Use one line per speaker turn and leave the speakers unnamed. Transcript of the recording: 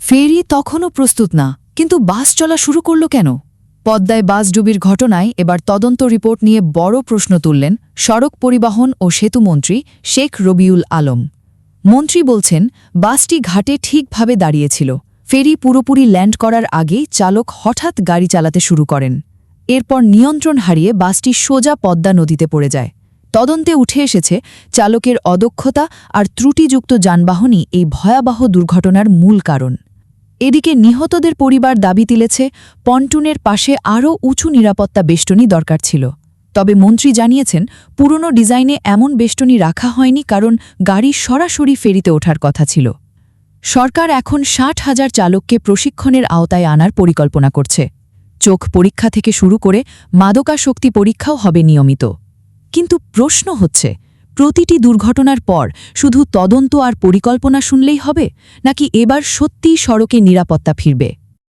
ফেরি তখনও প্রস্তুত না, কিন্তু বাস চলা শুরু করল কেন? পদ্মায় বাস ডুবির ঘটনায় এবার তদন্ত রিপোর্ট নিয়ে বড় প্রশ্ন তুললেন সড়ক পরিবহন ও সেতুমন্ত্রী শেখ রবিউল আলম। মন্ত্রী বলছেন, বাসটি ঘাটে ঠিকভাবে দাঁড়িয়েছিল। ফেরি পুরোপুরি ল্যান্ড করার আগেই চালক হঠাৎ গাড়ি চালাতে শুরু করেন। এরপর নিয়ন্ত্রণ হারিয়ে বাসটি সোজা পদ্মা নদীতে পড়ে যায়। তদন্তে উঠে এসেছে, চালকের অদক্ষতা আর ত্রুটিযুক্ত যানবাহনই এই ভয়াবহ দুর্ঘটনার মূল কারণ। এদিকে নিহতদের পরিবার দাবি তুলেছে, পন্টুনের পাশে আরও উঁচু নিরাপত্তা বেষ্টনী দরকার ছিল। তবে মন্ত্রী জানিয়েছেন, পুরনো ডিজাইনে এমন বেষ্টনী রাখা হয়নি, কারণ গাড়ি সরাসরি ফেরিতে ওঠার কথা ছিল। সরকার এখন ৬০,০০০ চালককে প্রশিক্ষণের আওতায় আনার পরিকল্পনা করছে। চোখ পরীক্ষা থেকে শুরু করে মাদকাসক্তি পরীক্ষাও হবে নিয়মিত। কিন্তু প্রশ্ন হচ্ছে, প্রতিটি দুর্ঘটনার পর শুধু তদন্ত আর পরিকল্পনা শুনলেই হবে, নাকি এবার সত্যিই সড়কে নিরাপত্তা ফিরবে?